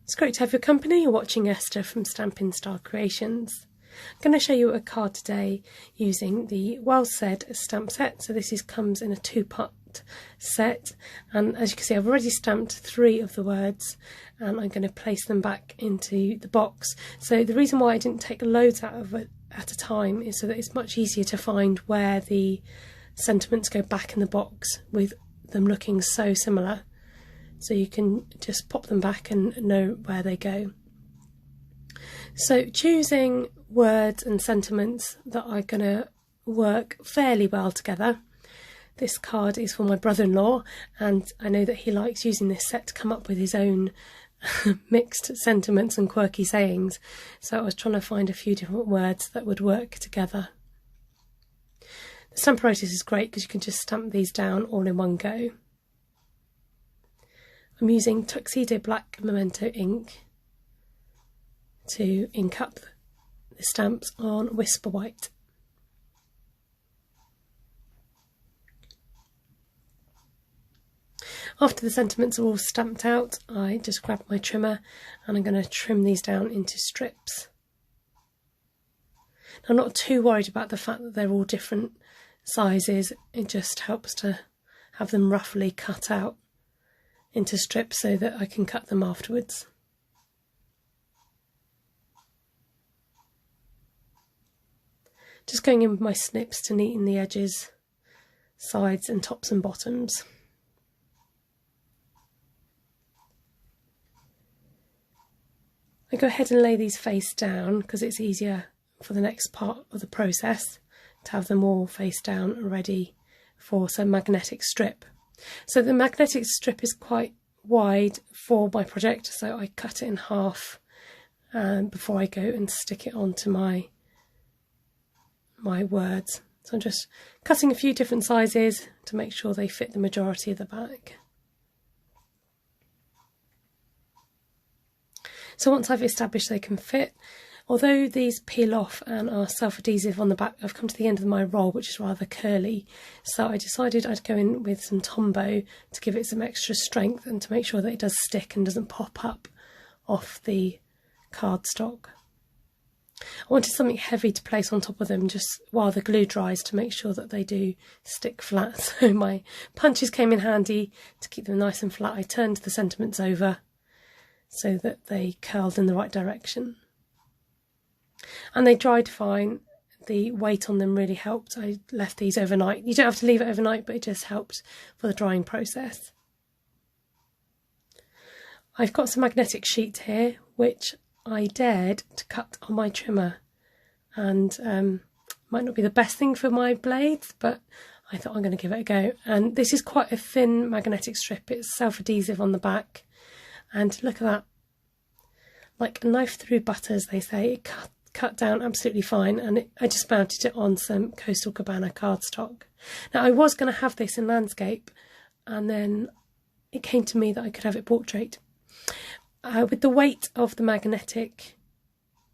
It's great to have your company. You're watching Esther from Stampin Star Creations. I'm going to show you a card today using the Well Said stamp set. So this comes in a two-part set, and as you can see I've already stamped 3 of the words and I'm going to place them back into the box. So the reason why I didn't take loads out of it at a time is so that it's much easier to find where the sentiments go back in the box with them looking so similar. So you can just pop them back and know where they go. So choosing words and sentiments that are going to work fairly well together. This card is for my brother-in-law, and I know that he likes using this set to come up with his own mixed sentiments and quirky sayings. So I was trying to find a few different words that would work together. The Stamparatus is great because you can just stamp these down all in one go. I'm using Tuxedo Black Momento ink to ink up the stamps on Whisper White. After the sentiments are all stamped out, I just grab my trimmer and I'm going to trim these down into strips. I'm not too worried about the fact that they're all different sizes. It just helps to have them roughly cut out into strips so that I can cut them afterwards. Just going in with my snips to neaten the edges, sides and tops and bottoms. I go ahead and lay these face down because it's easier for the next part of the process to have them all face down ready for some magnetic strip. So the magnetic strip is quite wide for my project, so I cut it in half before I go and stick it onto my words. So I'm just cutting a few different sizes to make sure they fit the majority of the back. So once I've established they can fit, although these peel off and are self-adhesive on the back, I've come to the end of my roll, which is rather curly. So I decided I'd go in with some Tombow to give it some extra strength and to make sure that it does stick and doesn't pop up off the cardstock. I wanted something heavy to place on top of them just while the glue dries to make sure that they do stick flat. So my punches came in handy to keep them nice and flat. I turned the sentiments over so that they curled in the right direction. And they dried fine. The weight on them really helped. I left these overnight. You don't have to leave it overnight, but it just helped for the drying process. I've got some magnetic sheet here, which I dared to cut on my trimmer. And might not be the best thing for my blades, but I thought I'm going to give it a go. And this is quite a thin magnetic strip. It's self-adhesive on the back. And look at that. Like a knife through butter, as they say. It cut down absolutely fine, and I just mounted it on some Coastal Cabana cardstock. Now I was going to have this in landscape, and then it came to me that I could have it portrait. With the weight of the magnetic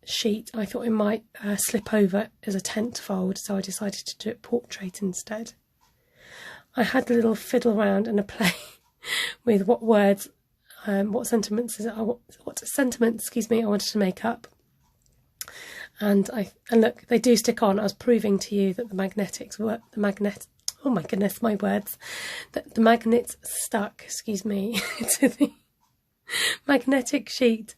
sheet, I thought it might slip over as a tent fold, so I decided to do it portrait instead. I had a little fiddle around and a play with what words, what sentiments I wanted to make up. And look, they do stick on. I was proving to you that the magnets stuck, to the magnetic sheet.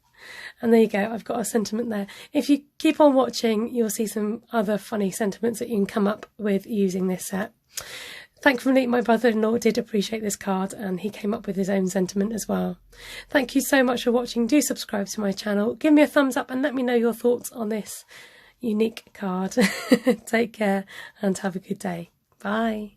And there you go, I've got a sentiment there. If you keep on watching, you'll see some other funny sentiments that you can come up with using this set. Thankfully, my brother-in-law did appreciate this card and he came up with his own sentiment as well. Thank you so much for watching. Do subscribe to my channel. Give me a thumbs up and let me know your thoughts on this unique card. Take care and have a good day. Bye.